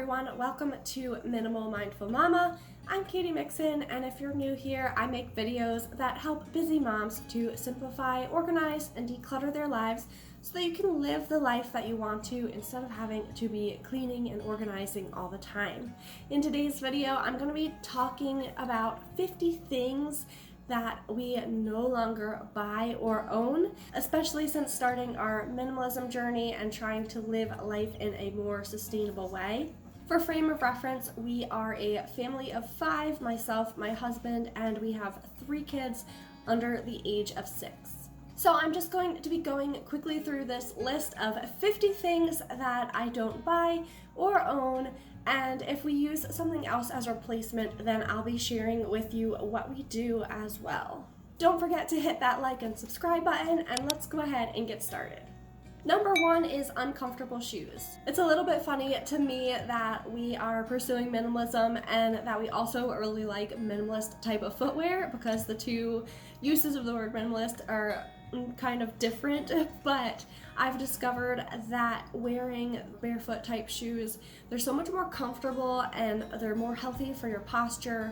everyone, welcome to Minimal Mindful Mama. I'm Katie Mixon, and if you're new here, I make videos that help busy moms to simplify, organize, and declutter their lives so that you can live the life that you want to instead of having to be cleaning and organizing all the time. In today's video, I'm going to be talking about 50 things that we no longer buy or own, especially since starting our minimalism journey and trying to live life in a more sustainable way. For frame of reference, we are a family of 5, myself, my husband, and we have 3 kids under the age of 6. So I'm just going to be going quickly through this list of 50 things that I don't buy or own, and if we use something else as a replacement, then I'll be sharing with you what we do as well. Don't forget to hit that like and subscribe button, and let's go ahead and get started. Number 1 is uncomfortable shoes. It's a little bit funny to me that we are pursuing minimalism and that we also really like minimalist type of footwear, because the two uses of the word minimalist are kind of different, but I've discovered that wearing barefoot type shoes, they're so much more comfortable and they're more healthy for your posture.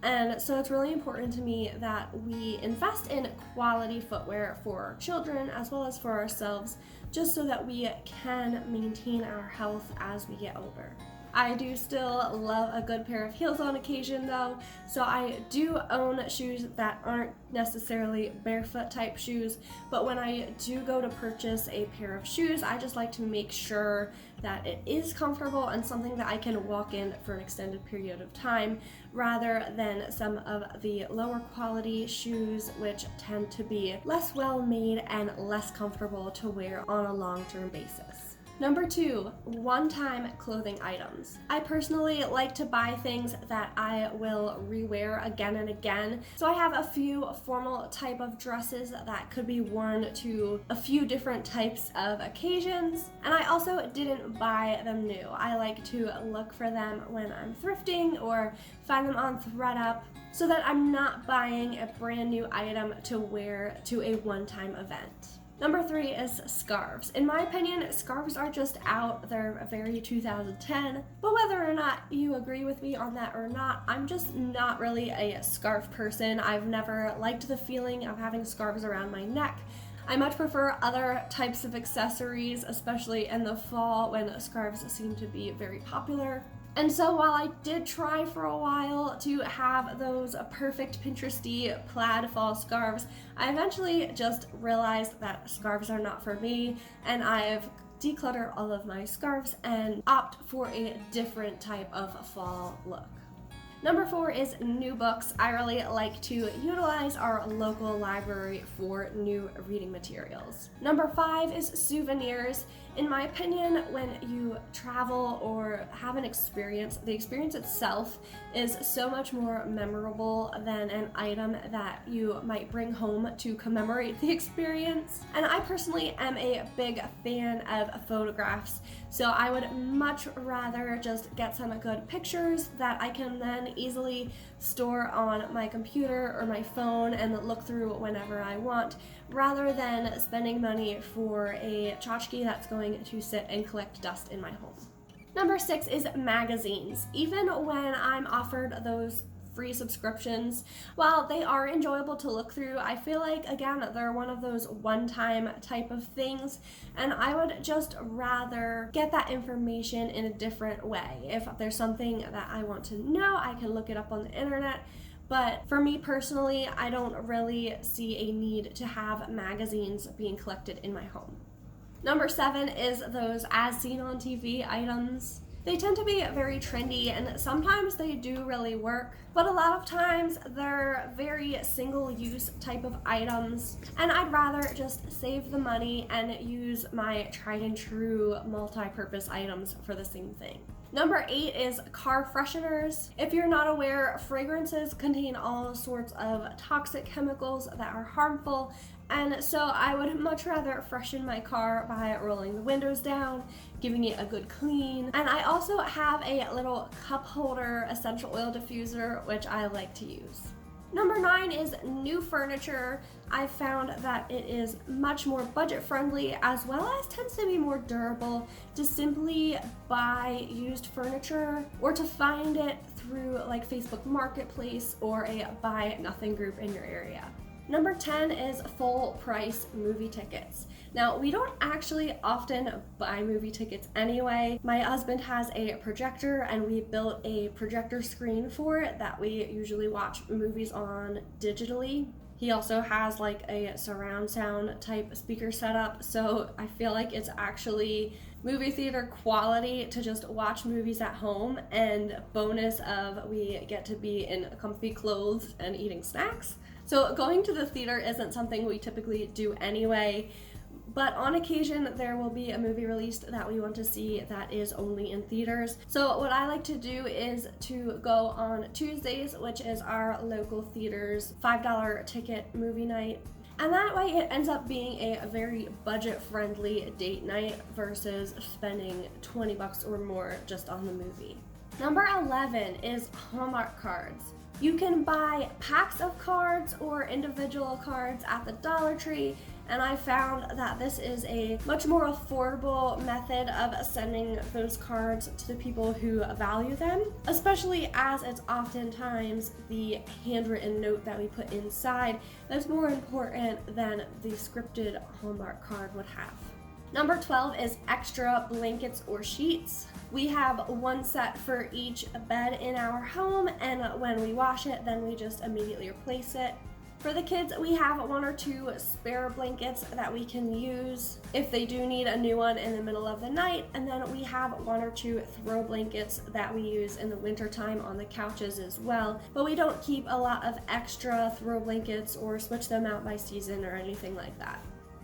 And so it's really important to me that we invest in quality footwear for our children as well as for ourselves, just so that we can maintain our health as we get older. I do still love a good pair of heels on occasion though, so I do own shoes that aren't necessarily barefoot type shoes, but when I do go to purchase a pair of shoes, I just like to make sure that it is comfortable and something that I can walk in for an extended period of time, rather than some of the lower quality shoes which tend to be less well made and less comfortable to wear on a long-term basis. Number 2, one-time clothing items. I personally like to buy things that I will rewear again and again. So I have a few formal type of dresses that could be worn to a few different types of occasions. And I also didn't buy them new. I like to look for them when I'm thrifting or find them on ThredUp, so that I'm not buying a brand new item to wear to a one-time event. Number 3 is scarves. In my opinion, scarves are just out. They're very 2010. But whether or not you agree with me on that or not, I'm just not really a scarf person. I've never liked the feeling of having scarves around my neck. I much prefer other types of accessories, especially in the fall when scarves seem to be very popular. And so while I did try for a while to have those perfect Pinteresty plaid fall scarves, I eventually just realized that scarves are not for me, and I've decluttered all of my scarves and opt for a different type of fall look. Number 4 is new books. I really like to utilize our local library for new reading materials. Number 5 is souvenirs. In my opinion, when you travel or have an experience, the experience itself is so much more memorable than an item that you might bring home to commemorate the experience. And I personally am a big fan of photographs, so I would much rather just get some good pictures that I can then easily store on my computer or my phone and look through whenever I want, rather than spending money for a tchotchke that's going to sit and collect dust in my home. Number 6 is magazines. Even when I'm offered those free subscriptions, while they are enjoyable to look through, I feel like, again, they're one of those one-time type of things, and I would just rather get that information in a different way. If there's something that I want to know, I can look it up on the internet. But for me personally, I don't really see a need to have magazines being collected in my home. Number 7 is those as seen on TV items. They tend to be very trendy, and sometimes they do really work, but a lot of times they're very single-use type of items, and I'd rather just save the money and use my tried and true multi-purpose items for the same thing. Number 8 is car fresheners. If you're not aware, fragrances contain all sorts of toxic chemicals that are harmful, and so I would much rather freshen my car by rolling the windows down, giving it a good clean. And I also have a little cup holder essential oil diffuser, which I like to use. Number 9 is new furniture. I found that it is much more budget friendly as well as tends to be more durable to simply buy used furniture or to find it through like Facebook Marketplace or a buy nothing group in your area. Number 10 is full price movie tickets. Now, we don't actually often buy movie tickets anyway. My husband has a projector and we built a projector screen for it that we usually watch movies on digitally. He also has like a surround sound type speaker setup, so I feel like it's actually movie theater quality to just watch movies at home, and bonus of we get to be in comfy clothes and eating snacks. So going to the theater isn't something we typically do anyway, but on occasion there will be a movie released that we want to see that is only in theaters. So what I like to do is to go on Tuesdays, which is our local theater's $5 ticket movie night. And that way it ends up being a very budget-friendly date night versus spending $20 or more just on the movie. Number 11 is Hallmark cards. You can buy packs of cards or individual cards at the Dollar Tree, and I found that this is a much more affordable method of sending those cards to the people who value them, especially as it's oftentimes the handwritten note that we put inside that's more important than the scripted Hallmark card would have. Number 12 is extra blankets or sheets. We have one set for each bed in our home, and when we wash it, then we just immediately replace it. For the kids, we have 1 or 2 spare blankets that we can use if they do need a new one in the middle of the night, and then we have 1 or 2 throw blankets that we use in the wintertime on the couches as well, but we don't keep a lot of extra throw blankets or switch them out by season or anything like that.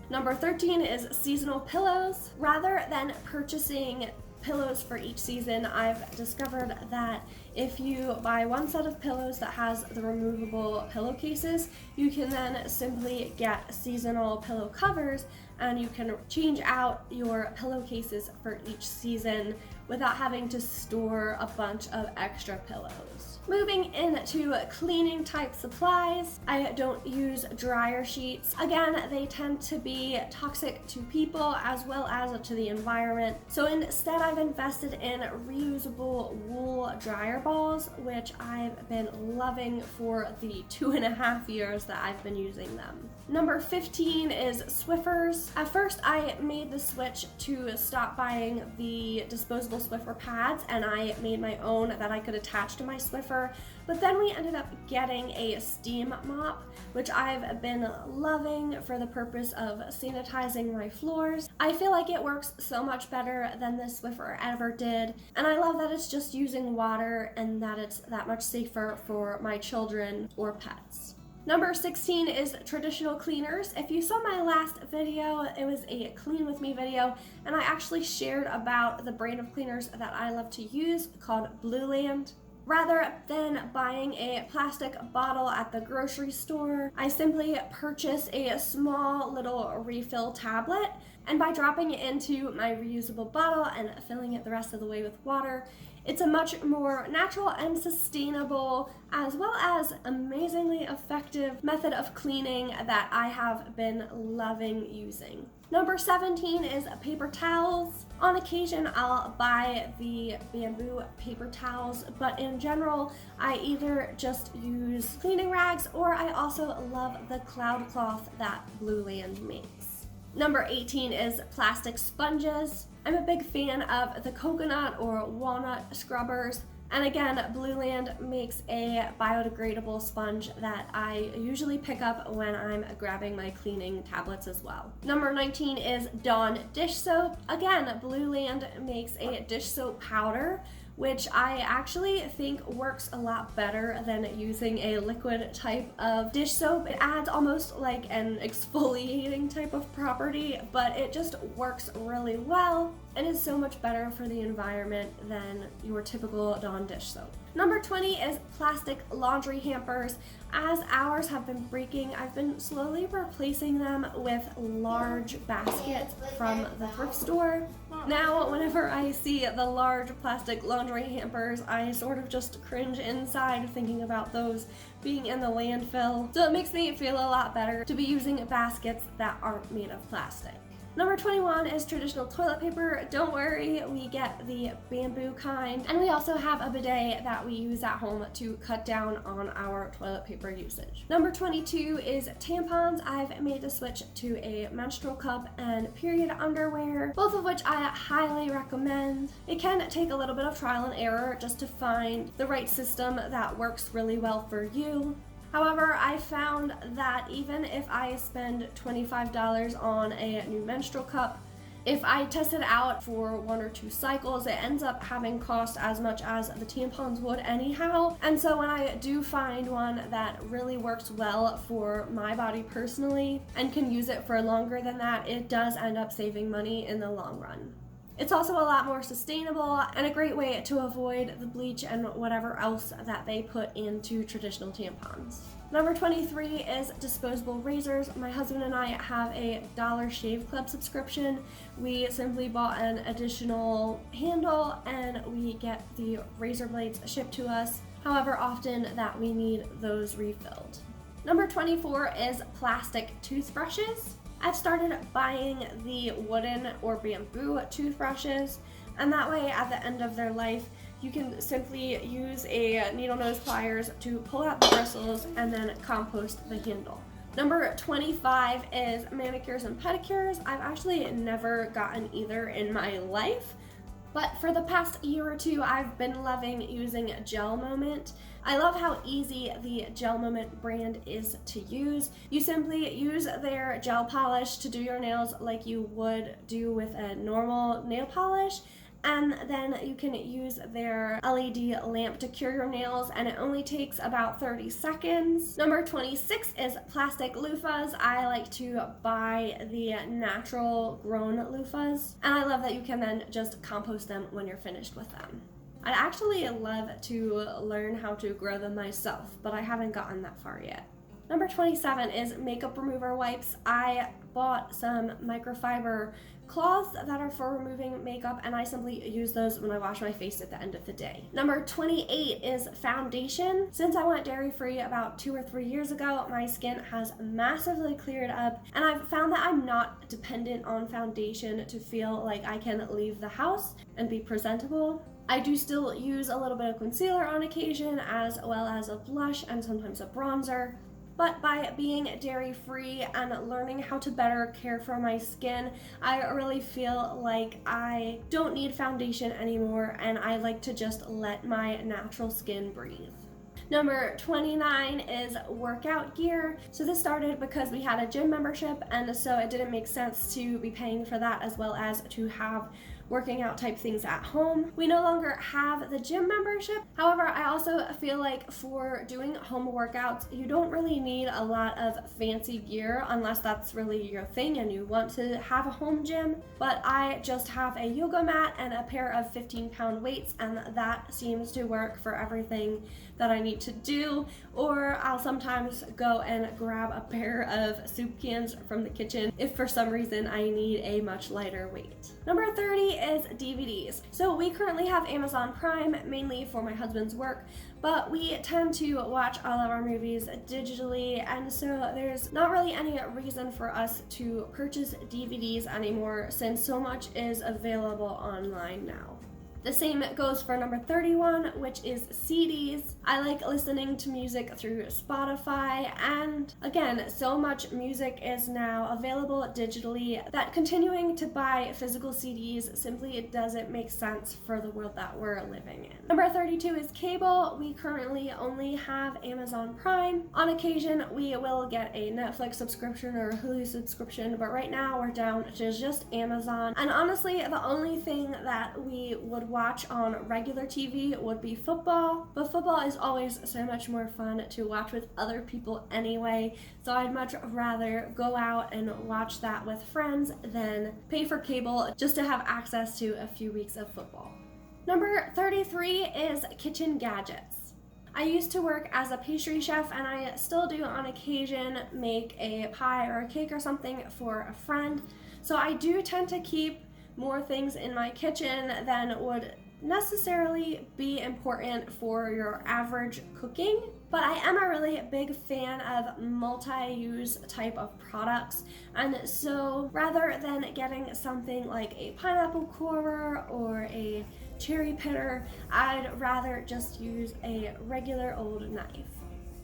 Number 13 is seasonal pillows. Rather than purchasing pillows for each season, I've discovered that if you buy one set of pillows that has the removable pillowcases, you can then simply get seasonal pillow covers and you can change out your pillowcases for each season without having to store a bunch of extra pillows. Moving into cleaning type supplies, I don't use dryer sheets. Again, they tend to be toxic to people as well as to the environment. So instead I've invested in reusable wool dryer balls, which I've been loving for the 2.5 years that I've been using them. Number 15 is Swiffers. At first I made the switch to stop buying the disposable Swiffer pads and I made my own that I could attach to my Swiffer, but then we ended up getting a steam mop, which I've been loving for the purpose of sanitizing my floors. I feel like it works so much better than the Swiffer ever did, and I love that it's just using water and that it's that much safer for my children or pets. Number 16 is traditional cleaners. If you saw my last video, it was a clean with me video, and I actually shared about the brand of cleaners that I love to use called Blueland. Rather than buying a plastic bottle at the grocery store, I simply purchase a small little refill tablet, and by dropping it into my reusable bottle and filling it the rest of the way with water, it's a much more natural and sustainable, as well as amazingly effective method of cleaning that I have been loving using. Number 17 is paper towels. On occasion, I'll buy the bamboo paper towels, but in general, I either just use cleaning rags or I also love the cloud cloth that Blueland makes. Number 18 is plastic sponges. I'm a big fan of the coconut or walnut scrubbers. And again, Blueland makes a biodegradable sponge that I usually pick up when I'm grabbing my cleaning tablets as well. Number 19 is Dawn dish soap. Again, Blueland makes a dish soap powder, which I actually think works a lot better than using a liquid type of dish soap. It adds almost like an exfoliating type of property, but it just works really well and is so much better for the environment than your typical Dawn dish soap. Number 20 is plastic laundry hampers. As ours have been breaking, I've been slowly replacing them with large baskets from the thrift store. Now, whenever I see the large plastic laundry hampers, I sort of just cringe inside thinking about those being in the landfill. So it makes me feel a lot better to be using baskets that aren't made of plastic. Number 21 is traditional toilet paper. Don't worry, we get the bamboo kind. And we also have a bidet that we use at home to cut down on our toilet paper usage. Number 22 is tampons. I've made the switch to a menstrual cup and period underwear, both of which I highly recommend. It can take a little bit of trial and error just to find the right system that works really well for you. However, I found that even if I spend $25 on a new menstrual cup, if I test it out for 1 or 2 cycles, it ends up having cost as much as the tampons would anyhow. And so when I do find one that really works well for my body personally and can use it for longer than that, it does end up saving money in the long run. It's also a lot more sustainable and a great way to avoid the bleach and whatever else that they put into traditional tampons. Number 23 is disposable razors. My husband and I have a Dollar Shave Club subscription. We simply bought an additional handle and we get the razor blades shipped to us however often that we need those refilled. Number 24 is plastic toothbrushes. I've started buying the wooden or bamboo toothbrushes, and that way at the end of their life you can simply use a needle nose pliers to pull out the bristles and then compost the handle. Number 25 is manicures and pedicures. I've actually never gotten either in my life, but for the past year or two I've been loving using Gel Moment. I love how easy the Gel Moment brand is to use. You simply use their gel polish to do your nails like you would do with a normal nail polish, and then you can use their LED lamp to cure your nails, and it only takes about 30 seconds. Number 26 is plastic loofahs. I like to buy the natural grown loofahs, and I love that you can then just compost them when you're finished with them. I'd actually love to learn how to grow them myself, but I haven't gotten that far yet. Number 27 is makeup remover wipes. I bought some microfiber cloths that are for removing makeup, and I simply use those when I wash my face at the end of the day. Number 28 is foundation. Since I went dairy-free about 2 or 3 years ago, my skin has massively cleared up, and I've found that I'm not dependent on foundation to feel like I can leave the house and be presentable. I do still use a little bit of concealer on occasion, as well as a blush and sometimes a bronzer. But by being dairy-free and learning how to better care for my skin, I really feel like I don't need foundation anymore, and I like to just let my natural skin breathe. Number 29 is workout gear. So this started because we had a gym membership, and so it didn't make sense to be paying for that as well as to have working out type things at home. We no longer have the gym membership. However, I also feel like for doing home workouts, you don't really need a lot of fancy gear unless that's really your thing and you want to have a home gym. But I just have a yoga mat and a pair of 15-pound weights, and that seems to work for everything that I need to do. Or I'll sometimes go and grab a pair of soup cans from the kitchen if for some reason I need a much lighter weight. Number 30 is DVDs. So we currently have Amazon Prime, mainly for my husband's work, but we tend to watch all of our movies digitally, and so there's not really any reason for us to purchase DVDs anymore since so much is available online now. The same goes for number 31, which is CDs. I like listening to music through Spotify, and again, so much music is now available digitally that continuing to buy physical CDs simply doesn't make sense for the world that we're living in. Number 32 is cable. We currently only have Amazon Prime. On occasion, we will get a Netflix subscription or a Hulu subscription, but right now we're down to just Amazon. And honestly, the only thing that we would watch on regular TV would be football, but football is always so much more fun to watch with other people anyway, so I'd much rather go out and watch that with friends than pay for cable just to have access to a few weeks of football. Number 33 is kitchen gadgets. I used to work as a pastry chef, and I still do on occasion make a pie or a cake or something for a friend, so I do tend to keep more things in my kitchen than would necessarily be important for your average cooking, but I am a really big fan of multi-use type of products, and so rather than getting something like a pineapple corer or a cherry pitter, I'd rather just use a regular old knife.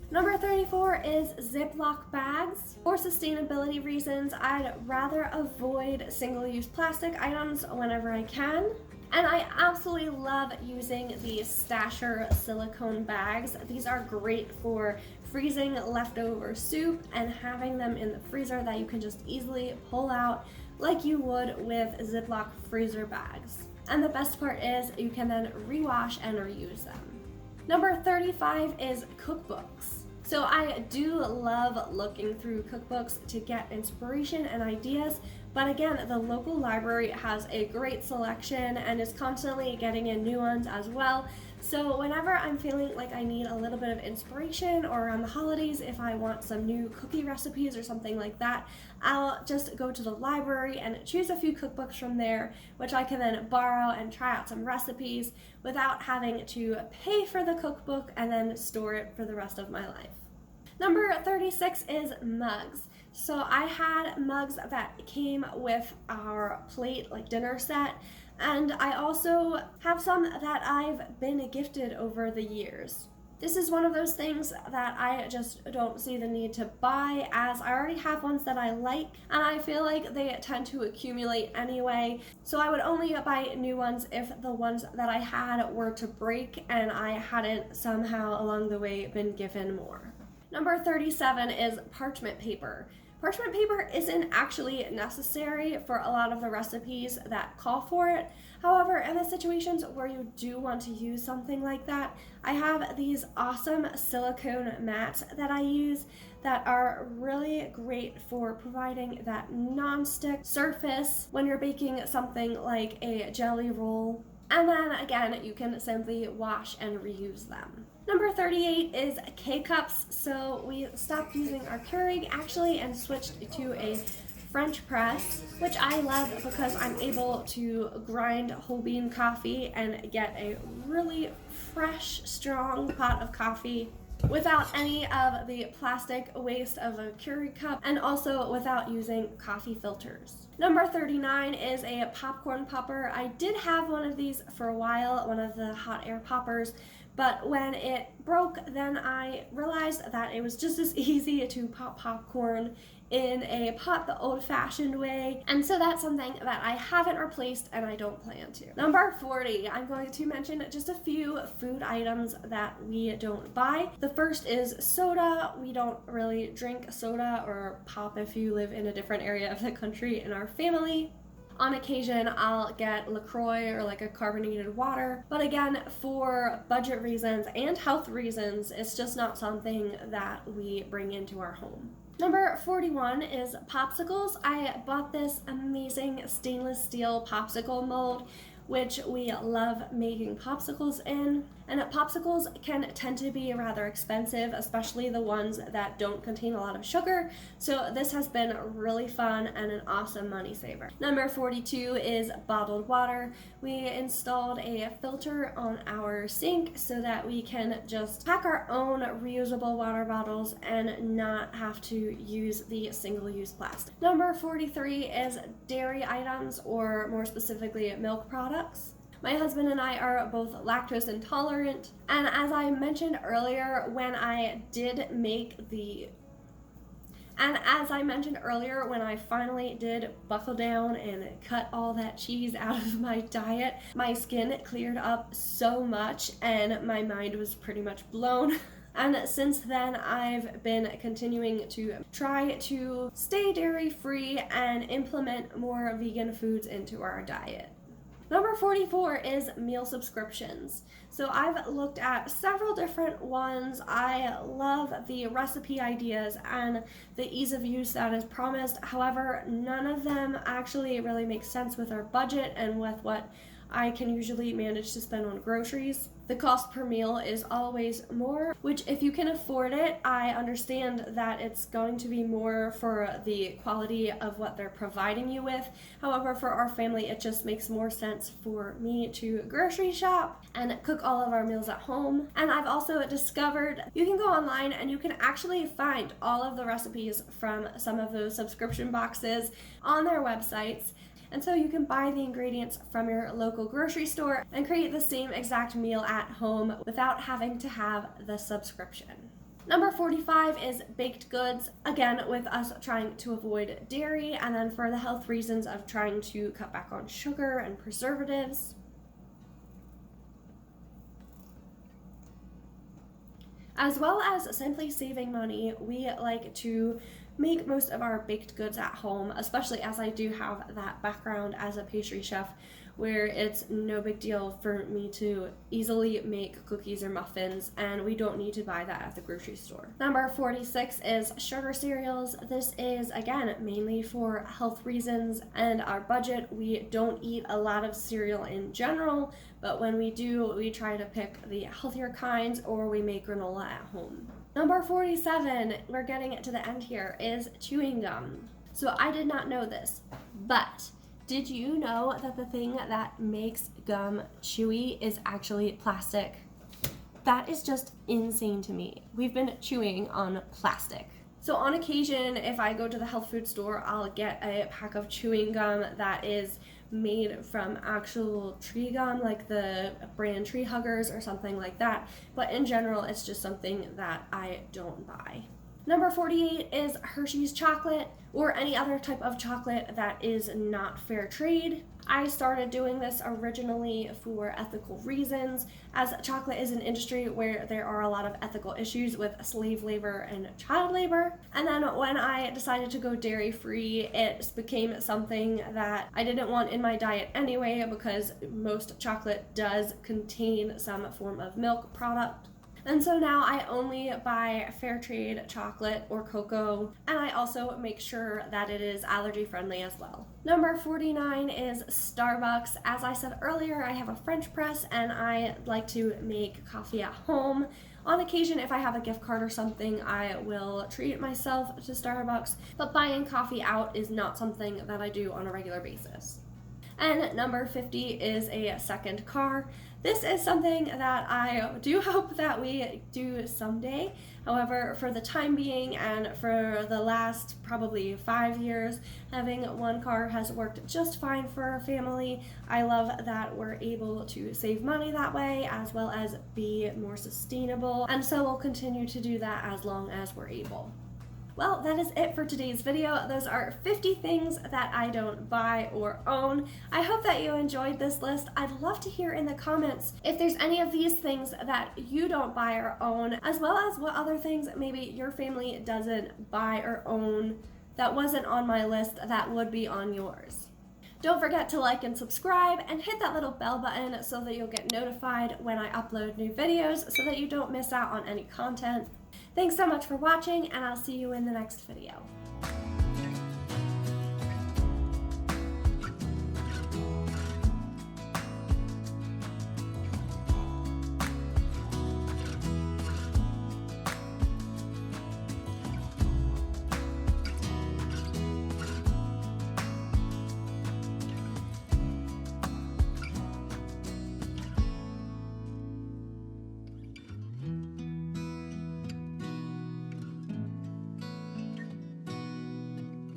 Number 34 is Ziploc bags. For sustainability reasons, I'd rather avoid single-use plastic items whenever I can. And I absolutely love using these Stasher silicone bags. These are great for freezing leftover soup and having them in the freezer that you can just easily pull out like you would with Ziploc freezer bags. And the best part is you can then rewash and reuse them. Number 35 is cookbooks. So I do love looking through cookbooks to get inspiration and ideas, but again, the local library has a great selection and is constantly getting in new ones as well. So whenever I'm feeling like I need a little bit of inspiration, or around the holidays if I want some new cookie recipes or something like that, I'll just go to the library and choose a few cookbooks from there, which I can then borrow and try out some recipes without having to pay for the cookbook and then store it for the rest of my life. Number 36 is mugs. So I had mugs that came with our plate, like dinner set, and I also have some that I've been gifted over the years. This is one of those things that I just don't see the need to buy, as I already have ones that I like and I feel like they tend to accumulate anyway. So I would only buy new ones if the ones that I had were to break and I hadn't somehow along the way been given more. Number 37 is parchment paper. Parchment paper isn't actually necessary for a lot of the recipes that call for it. However, in the situations where you do want to use something like that, I have these awesome silicone mats that I use that are really great for providing that non-stick surface when you're baking something like a jelly roll. And then again, you can simply wash and reuse them. Number 38 is K-cups. So we stopped using our Keurig actually and switched to a French press, which I love because I'm able to grind whole bean coffee and get a really fresh, strong pot of coffee without any of the plastic waste of a Keurig cup, and also without using coffee filters. Number 39 is a popcorn popper. I did have one of these for a while, one of the hot air poppers, but when it broke, then I realized that it was just as easy to pop popcorn in a pot the old-fashioned way, and so that's something that I haven't replaced and I don't plan to. Number 40, I'm going to mention just a few food items that we don't buy. The first is soda. We don't really drink soda or pop if you live in a different area of the country in our family. On occasion, I'll get LaCroix or like a carbonated water, but again, for budget reasons and health reasons, it's just not something that we bring into our home. Number 41 is popsicles. I bought this amazing stainless steel popsicle mold, which we love making popsicles in. And popsicles can tend to be rather expensive, especially the ones that don't contain a lot of sugar. So this has been really fun and an awesome money saver. Number 42 is bottled water. We installed a filter on our sink so that we can just pack our own reusable water bottles and not have to use the single-use plastic. Number 43 is dairy items, or more specifically milk products. My husband and I are both lactose intolerant, and as I mentioned earlier, when I finally did buckle down and cut all that cheese out of my diet, my skin cleared up so much and my mind was pretty much blown. And since then, I've been continuing to try to stay dairy-free and implement more vegan foods into our diet. Number 44 is meal subscriptions. So I've looked at several different ones. I love the recipe ideas and the ease of use that is promised. However, none of them actually really make sense with our budget and with what I can usually manage to spend on groceries. The cost per meal is always more, which if you can afford it, I understand that it's going to be more for the quality of what they're providing you with. However, for our family, it just makes more sense for me to grocery shop and cook all of our meals at home. And I've also discovered you can go online and you can actually find all of the recipes from some of those subscription boxes on their websites. And so you can buy the ingredients from your local grocery store and create the same exact meal at home without having to have the subscription. Number 45 is baked goods, again with us trying to avoid dairy, and then for the health reasons of trying to cut back on sugar and preservatives. As well as simply saving money, we like to make most of our baked goods at home, especially as I do have that background as a pastry chef where it's no big deal for me to easily make cookies or muffins, and we don't need to buy that at the grocery store. Number 46 is sugar cereals. This is, again, mainly for health reasons and our budget. We don't eat a lot of cereal in general, but when we do, we try to pick the healthier kinds or we make granola at home. Number 47, we're getting to the end here, is chewing gum. So I did not know this, but did you know that the thing that makes gum chewy is actually plastic? That is just insane to me. We've been chewing on plastic. So on occasion, if I go to the health food store, I'll get a pack of chewing gum that is made from actual tree gum, like the brand Tree Huggers or something like that. But in general, it's just something that I don't buy. Number 48 is Hershey's chocolate or any other type of chocolate that is not fair trade. I started doing this originally for ethical reasons, as chocolate is an industry where there are a lot of ethical issues with slave labor and child labor. And then when I decided to go dairy-free, it became something that I didn't want in my diet anyway, because most chocolate does contain some form of milk product. And so now I only buy fair trade chocolate or cocoa, and I also make sure that it is allergy friendly as well. Number 49 is Starbucks. As I said earlier, I have a French press and I like to make coffee at home. On occasion, if I have a gift card or something, I will treat myself to Starbucks, but buying coffee out is not something that I do on a regular basis. And number 50 is a second car. This is something that I do hope that we do someday. However, for the time being and for the last probably 5 years, having one car has worked just fine for our family. I love that we're able to save money that way as well as be more sustainable, and so we'll continue to do that as long as we're able. Well, that is it for today's video. Those are 50 things that I don't buy or own. I hope that you enjoyed this list. I'd love to hear in the comments if there's any of these things that you don't buy or own, as well as what other things maybe your family doesn't buy or own that wasn't on my list that would be on yours. Don't forget to like and subscribe and hit that little bell button so that you'll get notified when I upload new videos so that you don't miss out on any content. Thanks so much for watching, and I'll see you in the next video.